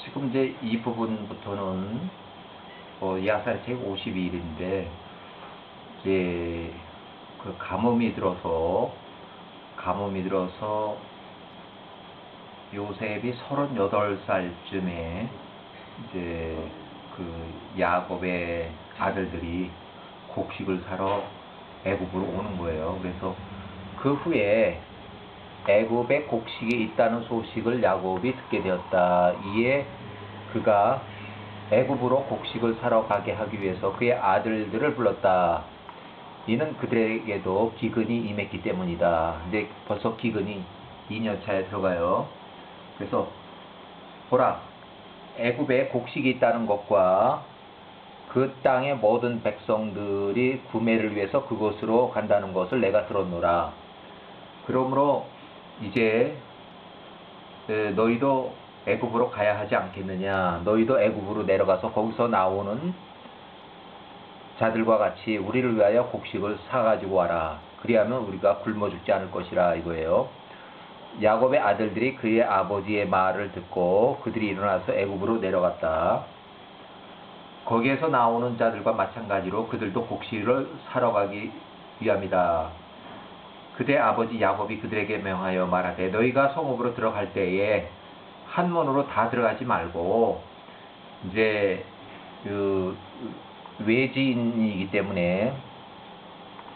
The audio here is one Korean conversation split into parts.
지금 이제 이 부분부터는 야사책 52일인데 이제 그 가뭄이 들어서 요셉이 38살쯤에 이제 그 야곱의 아들들이 곡식을 사러 애굽으로 오는 거예요. 그래서 그 후에 애굽에 곡식이 있다는 소식을 야곱이 듣게 되었다. 이에 그가 애굽으로 곡식을 사러 가게 하기 위해서 그의 아들들을 불렀다. 이는 그들에게도 기근이 임했기 때문이다. 이제 벌써 기근이 2년차에 들어가요. 그래서 보라, 애굽에 곡식이 있다는 것과 그 땅의 모든 백성들이 구매를 위해서 그곳으로 간다는 것을 내가 들었노라. 그러므로 이제 너희도 애굽으로 가야 하지 않겠느냐. 너희도 애굽으로 내려가서 거기서 나오는 자들과 같이 우리를 위하여 곡식을 사가지고 와라. 그리하면 우리가 굶어 죽지 않을 것이라 이거예요. 야곱의 아들들이 그의 아버지의 말을 듣고 그들이 일어나서 애굽으로 내려갔다. 거기에서 나오는 자들과 마찬가지로 그들도 곡식을 사러 가기 위함이다. 그대 아버지 야곱이 그들에게 명하여 말하되 너희가 성읍으로 들어갈 때에 한 문으로 다 들어가지 말고 이제 그 외지인이기 때문에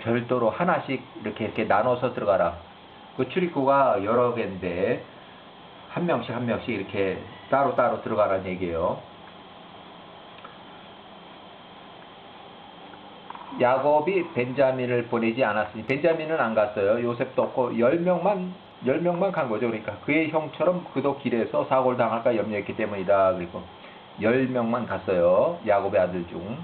별도로 하나씩 이렇게 나눠서 들어가라. 그 출입구가 여러 개인데 한 명씩 이렇게 따로 들어가라는 얘기예요. 야곱이 벤자민을 보내지 않았으니 벤자민은 안 갔어요. 요셉도 없고 10명만 간 거죠. 그러니까 그의 형처럼 그도 길에서 사고를 당할까 염려했기 때문이다. 그리고 10명만 갔어요. 야곱의 아들 중.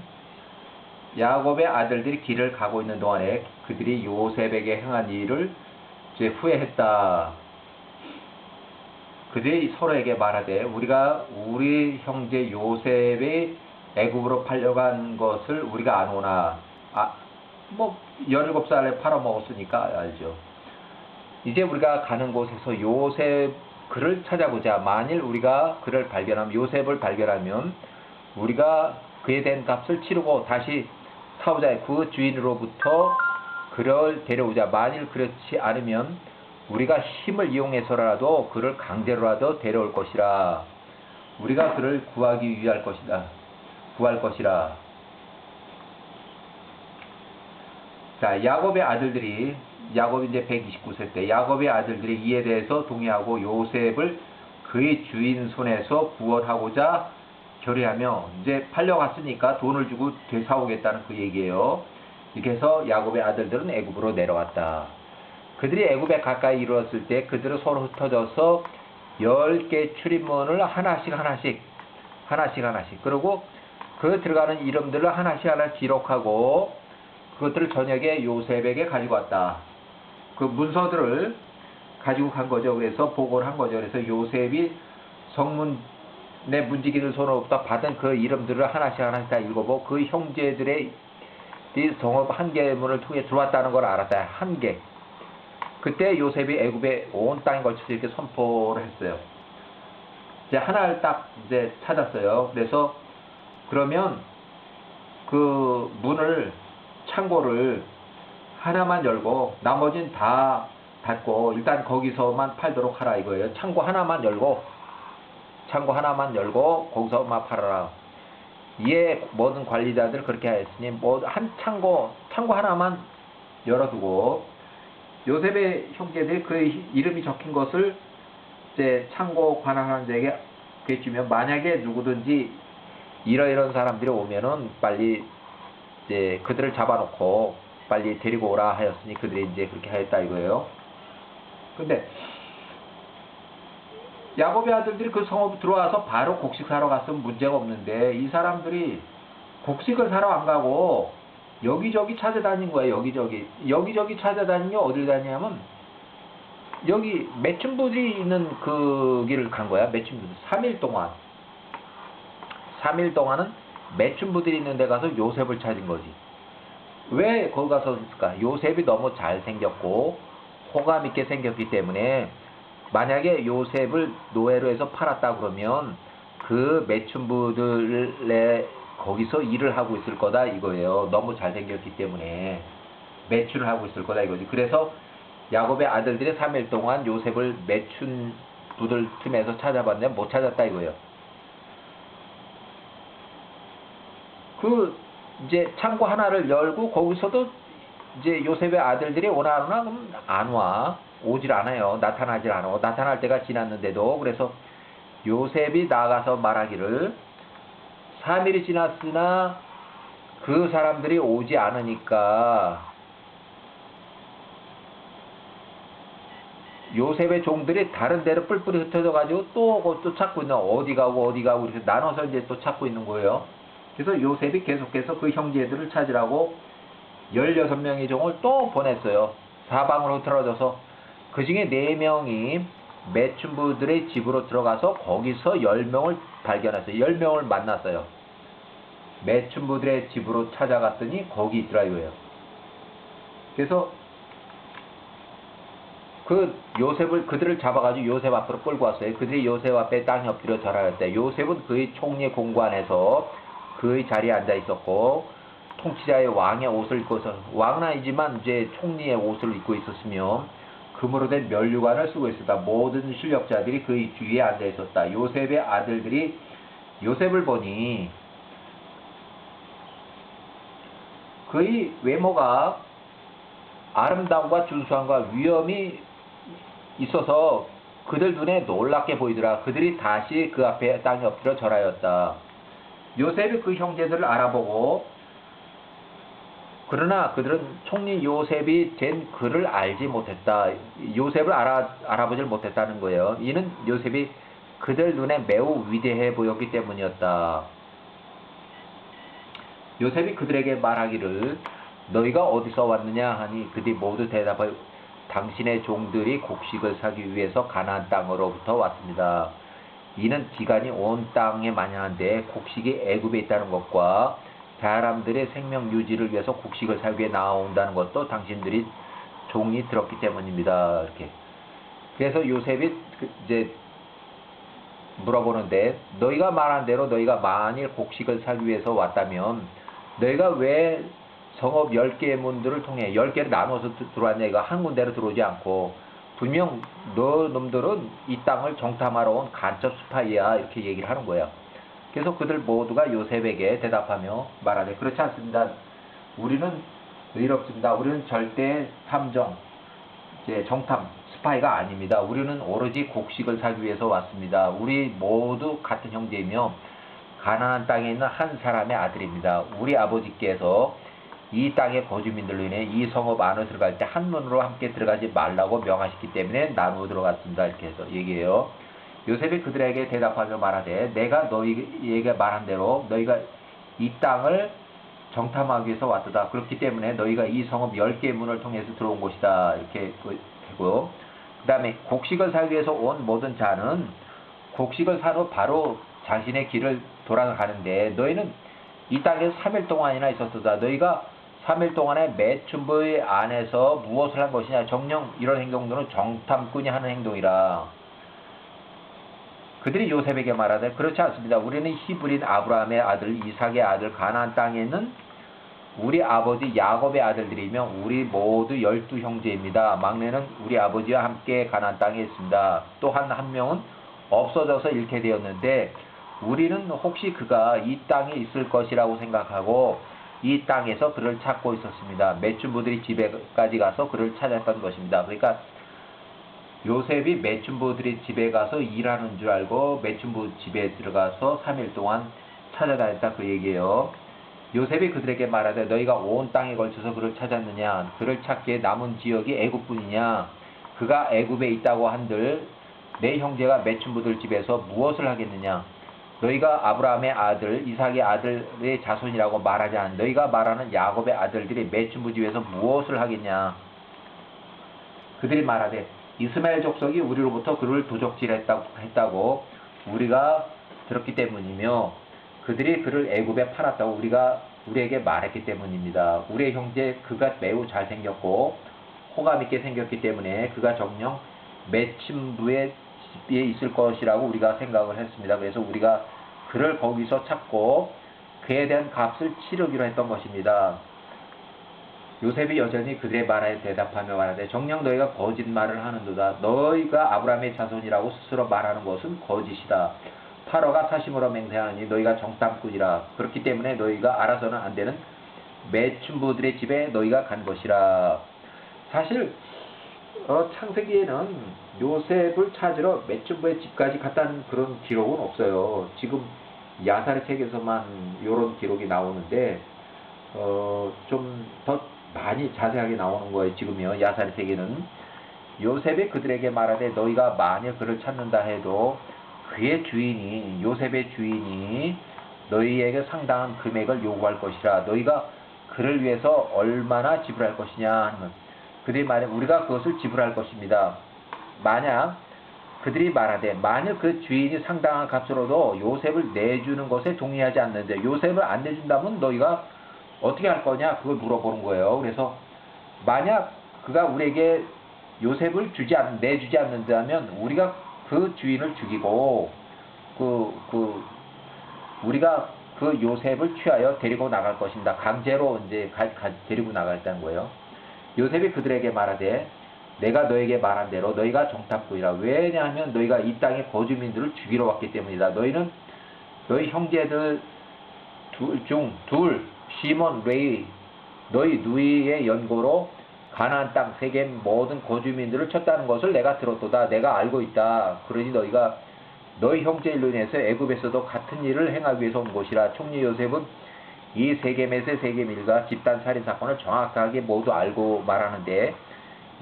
야곱의 아들들이 길을 가고 있는 동안에 그들이 요셉에게 행한 일을 이제 후회했다. 그들이 서로에게 말하되 우리가 우리 형제 요셉의 애굽으로 팔려간 것을 우리가 아노나. 17살에 팔아먹었으니까 알죠. 이제 우리가 가는 곳에서 요셉 그를 찾아보자. 만일 우리가 그를 발견하면, 요셉을 발견하면 우리가 그에 대한 값을 치르고 다시 사오자. 그 주인으로부터 그를 데려오자. 만일 그렇지 않으면 우리가 힘을 이용해서라도 그를 강제로라도 데려올 것이라. 우리가 그를 구하기 위할 것이다. 구할 것이라. 자, 야곱의 아들들이, 야곱이 이제 129세 때 야곱의 아들들이 이에 대해서 동의하고 요셉을 그의 주인 손에서 구원하고자 결의하며 이제 팔려갔으니까 돈을 주고 되사오겠다는 그 얘기예요. 이렇게 해서 야곱의 아들들은 애굽으로 내려왔다. 그들이 애굽에 가까이 이르렀을 때 그들은 서로 흩어져서 10개 출입문을 하나씩 그리고 그 들어가는 이름들을 하나씩 기록하고 그것들을 저녁에 요셉에게 가지고 왔다. 그 문서들을 가지고 간 거죠. 그래서 보고를 한 거죠. 그래서 요셉이 성문의 문지기를 손으로부터 받은 그 이름들을 하나씩 다 읽어보고 그 형제들의 성읍 한 개문을 통해 들어왔다는 걸 알았다. 한 개. 그때 요셉이 애굽의 온 땅에 걸쳐서 이렇게 선포를 했어요. 이제 하나를 딱 이제 찾았어요. 그래서 그러면 그 문을, 창고를 하나만 열고 나머지는 다 닫고 일단 거기서만 팔도록 하라 이거예요. 창고 하나만 열고 거기서만 팔아라. 이에 모든 관리자들 그렇게 하였으니 한 창고 하나만 열어두고 요셉의 형제들이 그 이름이 적힌 것을 이제 창고 관할하는 자에게 주면 만약에 누구든지 이런 사람들이 오면은 빨리 이제 그들을 잡아놓고 빨리 데리고 오라 하였으니 그들이 이제 그렇게 하였다 이거예요. 근데 야곱의 아들들이 그 성읍 들어와서 바로 곡식 사러 갔으면 문제가 없는데 이 사람들이 곡식을 사러 안 가고 여기저기 찾아다닌 거예요. 여기저기 찾아다닌 게 어딜 다니냐면 여기 매춘부들이 있는 그 길을 간 거야. 매춘부들 3일 동안은 매춘부들이 있는 데 가서 요셉을 찾은 거지. 왜 거기 가서 있을까? 요셉이 너무 잘생겼고 호감 있게 생겼기 때문에 만약에 요셉을 노예로 해서 팔았다 그러면 그 매춘부들의 거기서 일을 하고 있을 거다 이거예요. 너무 잘생겼기 때문에 매춘을 하고 있을 거다 이거지. 그래서 야곱의 아들들이 3일 동안 요셉을 매춘부들 틈에서 찾아봤는데 못 찾았다 이거예요. 그 이제 창고 하나를 열고 거기서도 이제 요셉의 아들들이 오나 안 오나? 그럼 안 와. 오질 않아요. 나타나질 않아. 나타날 때가 지났는데도. 그래서 요셉이 나가서 말하기를 3일이 지났으나 그 사람들이 오지 않으니까 요셉의 종들이 다른 데로 뿔뿔이 흩어져 가지고 또 찾고 있는, 어디 가고 이렇게 나눠서 이제 또 찾고 있는 거예요. 그래서 요셉이 계속해서 그 형제들을 찾으라고 16명의 종을 또 보냈어요. 사방으로 틀어져서 그 중에 4명이 매춘부들의 집으로 들어가서 거기서 10명을 발견했어요. 10명을 만났어요. 매춘부들의 집으로 찾아갔더니 거기 있더라 이거예요. 그래서 그들을 잡아가지고 요셉 앞으로 끌고 왔어요. 그들이 요셉 앞에 땅에 엎드려 절하였대. 요셉은 그의 총리 공관에서 그의 자리에 앉아 있었고, 통치자의 왕의 옷을 입고서, 왕은 아니지만 이제 총리의 옷을 입고 있었으며, 금으로 된 면류관을 쓰고 있었다. 모든 실력자들이 그의 주위에 앉아 있었다. 요셉의 아들들이 요셉을 보니 그의 외모가 아름다움과 준수함과 위엄이 있어서 그들 눈에 놀랍게 보이더라. 그들이 다시 그 앞에 땅에 엎드려 절하였다. 요셉이 그 형제들을 알아보고, 그러나 그들은 총리 요셉이 된 그를 알지 못했다. 요셉을 알아보질 못했다는 거예요. 이는 요셉이 그들 눈에 매우 위대해 보였기 때문이었다. 요셉이 그들에게 말하기를 너희가 어디서 왔느냐 하니 그들이 모두 대답하여 당신의 종들이 곡식을 사기 위해서 가나안 땅으로부터 왔습니다. 이는 기간이 온 땅에 마냥한데 곡식이 애굽에 있다는 것과 사람들의 생명 유지를 위해서 곡식을 사기 위해 나온다는 것도 당신들이 종이 들었기 때문입니다. 이렇게. 그래서 요셉이 이제 물어보는데, 너희가 말한 대로 너희가 만일 곡식을 사기 위해서 왔다면 너희가 왜 성읍 10개의 문들을 통해 10개를 나눠서 들어왔냐, 이거 한 군데로 들어오지 않고, 분명 너 놈들은 이 땅을 정탐하러 온 간첩 스파이야, 이렇게 얘기를 하는 거예요. 그래서 그들 모두가 요셉에게 대답하며 말하되 그렇지 않습니다. 우리는 의롭습니다. 우리는 절대 탐정, 이제 정탐 스파이가 아닙니다. 우리는 오로지 곡식을 사기 위해서 왔습니다. 우리 모두 같은 형제이며 가나안 땅에 있는 한 사람의 아들입니다. 우리 아버지께서 이 땅의 거주민들로 인해 이 성읍 안으로 들어갈 때 한눈으로 함께 들어가지 말라고 명하셨기 때문에 나누어 들어갔습니다. 이렇게 해서 얘기해요. 요셉이 그들에게 대답하며 말하되 내가 너희에게 말한 대로 너희가 이 땅을 정탐하기 위해서 왔다. 그렇기 때문에 너희가 이 성읍 10개의 문을 통해서 들어온 곳이다. 이렇게 되고, 그 다음에 곡식을 사기 위해서 온 모든 자는 곡식을 산 후 바로 자신의 길을 돌아가는데 너희는 이 땅에서 3일 동안이나 있었다. 너희가 3일 동안에 매춘부의 안에서 무엇을 한 것이냐. 정녕 이런 행동들은 정탐꾼이 하는 행동이라. 그들이 요셉에게 말하되 그렇지 않습니다. 우리는 히브리인 아브라함의 아들 이삭의 아들 가나안 땅에 있는 우리 아버지 야곱의 아들들이며 우리 모두 12형제입니다. 막내는 우리 아버지와 함께 가나안 땅에 있습니다. 또한 한 명은 없어져서 잃게 되었는데 우리는 혹시 그가 이 땅에 있을 것이라고 생각하고 이 땅에서 그를 찾고 있었습니다. 매춘부들이 집에까지 가서 그를 찾았던 것입니다. 그러니까 요셉이 매춘부들이 집에 가서 일하는 줄 알고 매춘부 집에 들어가서 3일 동안 찾아다녔다, 그 얘기예요. 요셉이 그들에게 말하되 너희가 온 땅에 걸쳐서 그를 찾았느냐. 그를 찾기에 남은 지역이 애굽뿐이냐. 그가 애굽에 있다고 한들 내 형제가 매춘부들 집에서 무엇을 하겠느냐. 너희가 아브라함의 아들 이삭의 아들의 자손이라고 말하지 않은 너희가 말하는 야곱의 아들들이 매춘부 집에서 무엇을 하겠냐. 그들이 말하되 이스마엘 족속이 우리로부터 그를 도적질했다고 우리가 들었기 때문이며 그들이 그를 애굽에 팔았다고 우리에게 말했기 때문입니다. 우리의 형제 그가 매우 잘생겼고 호감 있게 생겼기 때문에 그가 정녕 매춘부의 집에 있을 것이라고 우리가 생각을 했습니다. 그래서 우리가 그를 거기서 찾고 그에 대한 값을 치르기로 했던 것입니다. 요셉이 여전히 그들의 말에 대답하며 말하되 정녕 너희가 거짓말을 하는도다. 너희가 아브라함의 자손이라고 스스로 말하는 것은 거짓이다. 파로가 사심으로 맹세하니 너희가 정탐꾼이라. 그렇기 때문에 너희가 알아서는 안 되는 매춘부들의 집에 너희가 간 것이라. 사실 창세기에는 요셉을 찾으러 매춘부의 집까지 갔다는 그런 기록은 없어요. 지금 야살의 책에서만 이런 기록이 나오는데 좀 더 많이 자세하게 나오는 거예요. 지금요. 야살의 책에는 요셉이 그들에게 말하되 너희가 만일 그를 찾는다 해도 그의 주인이 요셉의 주인이 너희에게 상당한 금액을 요구할 것이라. 너희가 그를 위해서 얼마나 지불할 것이냐 하면 그들이 말해 우리가 그것을 지불할 것입니다. 만약 그들이 말하되 만일 그 주인이 상당한 값으로도 요셉을 내주는 것에 동의하지 않는데 요셉을 안 내준다면 너희가 어떻게 할 거냐 그걸 물어보는 거예요. 그래서 만약 그가 우리에게 요셉을 내주지 않는다면 우리가 그 주인을 죽이고 우리가 그 요셉을 취하여 데리고 나갈 것입니다. 강제로 이제 데리고 나가겠다는 거예요. 요셉이 그들에게 말하되 내가 너에게 말한 대로 너희가 정탐꾼이라. 왜냐하면 너희가 이 땅의 거주민들을 죽이러 왔기 때문이다. 너희는 너희 형제들 둘 시몬 레위 너희 누이의 연고로 가나안 땅 세겜 모든 거주민들을 쳤다는 것을 내가 들었도다. 내가 알고 있다. 그러니 너희가 너희 형제 일로 인해서 애굽에서도 같은 일을 행하기 위해서 온 것이라. 총리 요셉은 이 세겜에서의 세겜 일과 집단 살인 사건을 정확하게 모두 알고 말하는데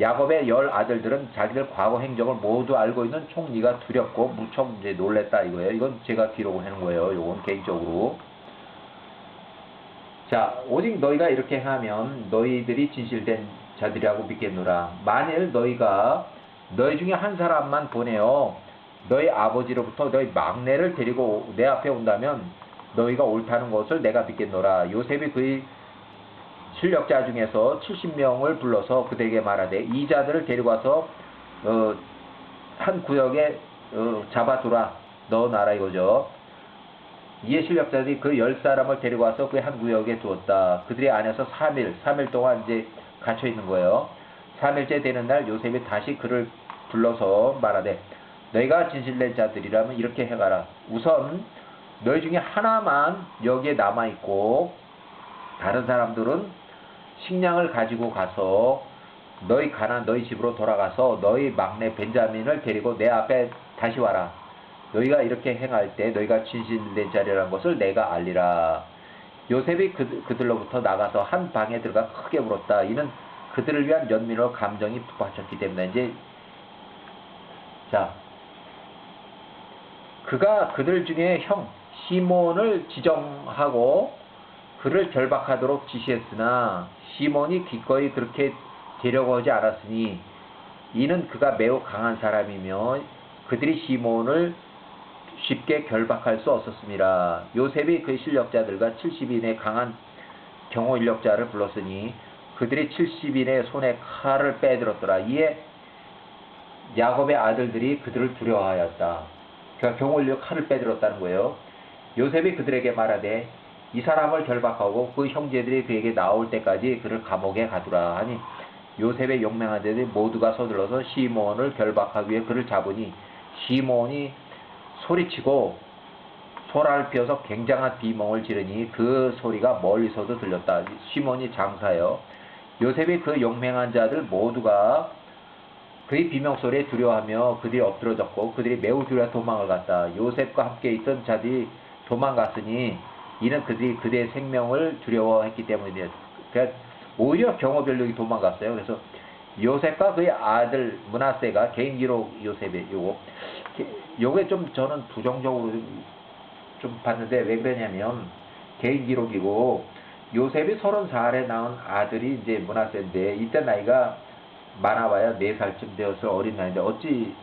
야곱의 10 아들들은 자기들 과거 행적을 모두 알고 있는 총리가 두렵고 무척 이제 놀랬다 이거예요. 이건 제가 기록을 해놓은 거예요. 이건 개인적으로. 자, 오직 너희가 이렇게 하면 너희들이 진실된 자들이라고 믿겠노라. 만일 너희가 너희 중에 한 사람만 보내어 너희 아버지로부터 너희 막내를 데리고 내 앞에 온다면 너희가 옳다는 것을 내가 믿겠노라. 요셉이 그의 실력자 중에서 70명을 불러서 그들에게 말하되 이 자들을 데리고 와서 한 구역에 잡아두라. 넣어놔라 이거죠. 이에 실력자들이 그 10사람을 데리고 와서 그 한 구역에 두었다. 그들의 안에서 3일 동안 이제 갇혀 있는 거예요. 3일째 되는 날 요셉이 다시 그를 불러서 말하되 너희가 진실된 자들이라면 이렇게 해가라. 우선 너희 중에 하나만 여기에 남아있고 다른 사람들은 식량을 가지고 가서 너희 가나안 너희 집으로 돌아가서 너희 막내 벤자민을 데리고 내 앞에 다시 와라. 너희가 이렇게 행할 때 너희가 진실된 자리라는 것을 내가 알리라. 요셉이 그들로부터 나가서 한 방에 들어가 크게 울었다. 이는 그들을 위한 연민으로 감정이 북받쳤기 때문에 이제 자 그가 그들 중에 형 시몬을 지정하고 그를 결박하도록 지시했으나 시몬이 기꺼이 그렇게 데려가지 않았으니 이는 그가 매우 강한 사람이며 그들이 시몬을 쉽게 결박할 수 없었습니다. 요셉이 그의 실력자들과 70인의 강한 경호 인력자를 불렀으니 그들이 70인의 손에 칼을 빼들었더라. 이에 야곱의 아들들이 그들을 두려워하였다. 그러니까 경호 인력 칼을 빼들었다는 거예요. 요셉이 그들에게 말하되 이 사람을 결박하고 그 형제들이 그에게 나올 때까지 그를 감옥에 가두라 하니 요셉의 용맹한 자들이 모두가 서둘러서 시몬을 결박하기 위해 그를 잡으니 시몬이 소리치고 소라를 피워서 굉장한 비몽을 지르니 그 소리가 멀리서도 들렸다. 시몬이 장사예요. 요셉이 그 용맹한 자들 모두가 그의 비명소리에 두려워하며 그들이 엎드러졌고 그들이 매우 두려워 도망을 갔다. 요셉과 함께 있던 자들이 도망갔으니 이는 그들이 그들의 생명을 두려워했기 때문이에요. 그러니까 오히려 경호병력이 도망갔어요. 그래서 요셉과 그의 아들 므낫세가 개인 기록 요셉의 요게 좀 저는 부정적으로 좀 봤는데 왜 그러냐면 개인 기록이고 요셉이 30살에 낳은 아들이 이제 므낫세인데 이때 나이가 많아봐야 4살쯤 되어서 어린 나이인데 어찌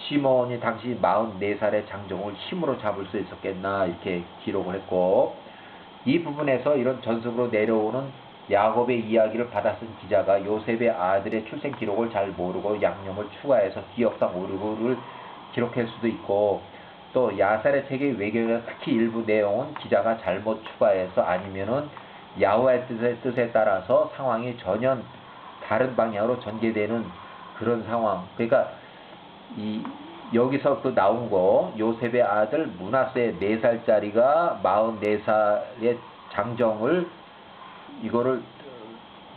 시몬이 당시 44살의 장정을 힘으로 잡을 수 있었겠나 이렇게 기록을 했고 이 부분에서 이런 전습으로 내려오는 야곱의 이야기를 받아 쓴 기자가 요셉의 아들의 출생 기록을 잘 모르고 양념을 추가해서 기억상 오류를 기록할 수도 있고, 또 야살의 책의 외경의 특히 일부 내용은 기자가 잘못 추가해서 아니면은 야훼의 뜻에 따라서 상황이 전혀 다른 방향으로 전개되는 그런 상황. 그러니까 여기서 그 나온 거 요셉의 아들 므낫세 4살짜리가 44살의 장정을 이거를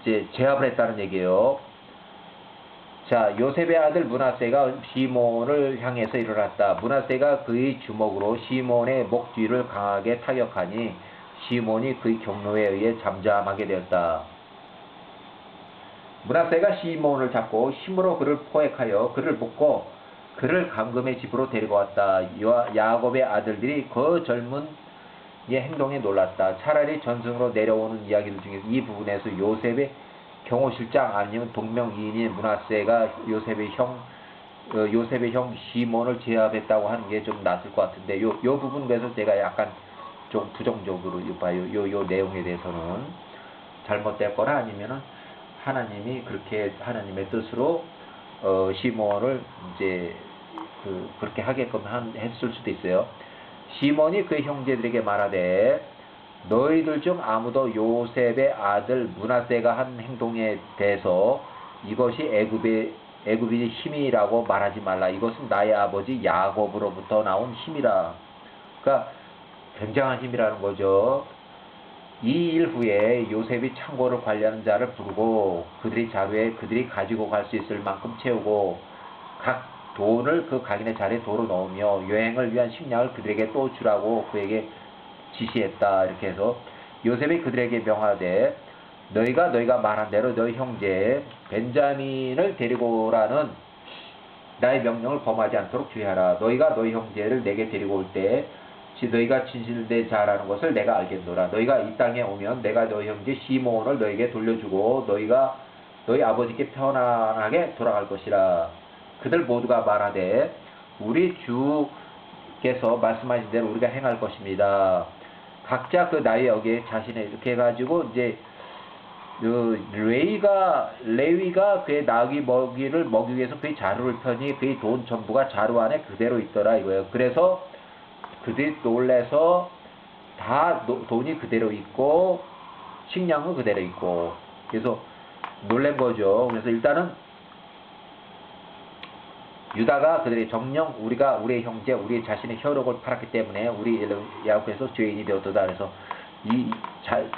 이제 제압을 했다는 얘기예요. 자, 요셉의 아들 므낫세가 시몬을 향해서 일어났다. 므낫세가 그의 주먹으로 시몬의 목 뒤를 강하게 타격하니 시몬이 그의 경로에 의해 잠잠하게 되었다. 므낫세가 시몬을 잡고 힘으로 그를 포획하여 그를 묶고 그를 감금의 집으로 데리고 왔다. 야곱의 아들들이 그 젊은 이 행동에 놀랐다. 차라리 전승으로 내려오는 이야기들 중에 이 부분에서 요셉의 경호실장 아니면 동명이인인 므낫세가 요셉의 형 시몬을 제압했다고 하는 게 좀 낫을 것 같은데 요 부분에서 제가 약간 좀 부정적으로 봐요. 요 내용에 대해서는 잘못됐거나 아니면은 하나님이 그렇게 하나님의 뜻으로 시몬을 이제 그렇게 하게끔 했을 수도 있어요. 시몬이 그의 형제들에게 말하되 너희들 중 아무도 요셉의 아들 므낫세가 한 행동에 대해서 이것이 애굽의 힘이라고 말하지 말라. 이것은 나의 아버지 야곱으로부터 나온 힘이라. 그러니까 굉장한 힘이라는 거죠. 이 일 후에 요셉이 창고를 관리하는 자를 부르고 그들의 자루에 그들이 가지고 갈 수 있을 만큼 채우고 각 돈을 그 각인의 자리에 도로 넣으며 여행을 위한 식량을 그들에게 또 주라고 그에게 지시했다. 이렇게 해서 요셉이 그들에게 명하되 너희가 말한 대로 너희 형제 벤자민을 데리고 오라는 나의 명령을 범하지 않도록 주의하라. 너희가 너희 형제를 내게 데리고 올 때 너희가 진실된 자라는 것을 내가 알겠노라. 너희가 이 땅에 오면 내가 너희 형제 시몬을 너희에게 돌려주고 너희가 너희 아버지께 편안하게 돌아갈 것이라. 그들 모두가 말하되 우리 주께서 말씀하신 대로 우리가 행할 것입니다. 각자 그 나이 여기에 자신의 이렇게 해가지고 이제 레위가 그의 나귀 먹이를 먹이기 위해서 그의 자루를 펴니 그의 돈 전부가 자루 안에 그대로 있더라 이거예요. 그래서 그들이 놀래서 다 돈이 그대로 있고 식량은 그대로 있고 그래서 놀란 거죠. 그래서 일단은 유다가 그들의 정령 우리가 우리의 형제 우리의 자신의 혈육을 팔았기 때문에 우리 야곱에서 죄인이 되었다. 그래서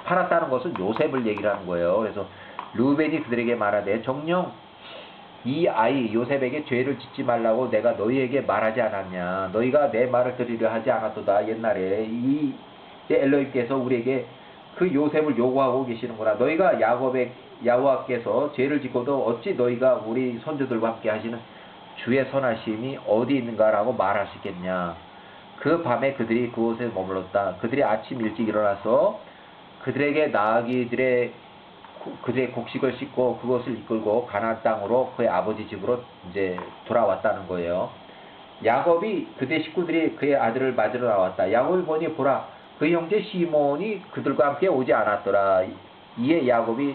팔았다는 것은 요셉을 얘기를 하는 거예요. 그래서 르우벤이 그들에게 말하되 정령 이 아이 요셉에게 죄를 짓지 말라고 내가 너희에게 말하지 않았냐. 너희가 내 말을 들으려 하지 않았도다. 옛날에 이 엘로힘께서 우리에게 그 요셉을 요구하고 계시는구나. 너희가 야호와께서 죄를 짓고도 어찌 너희가 우리 선조들과 함께 하시는 주의 선하심이 어디 있는가라고 말할 수 있겠냐. 그 밤에 그들이 그곳에 머물렀다. 그들이 아침 일찍 일어나서 그들에게 나귀들의 그들의 곡식을 싣고 그것을 이끌고 가나안 땅으로 그의 아버지 집으로 이제 돌아왔다는 거예요. 야곱이 그의 식구들이 그의 아들을 맞으러 나왔다. 야곱이 보니 보라 그 형제 시몬이 그들과 함께 오지 않았더라. 이에 야곱이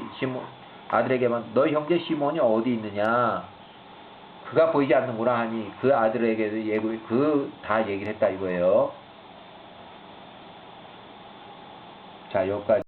아들에게만 너 형제 시몬이 어디 있느냐. 그가 보이지 않는구나 하니 그 아들에게도 다 얘기를 했다 이거예요. 자, 여기까지.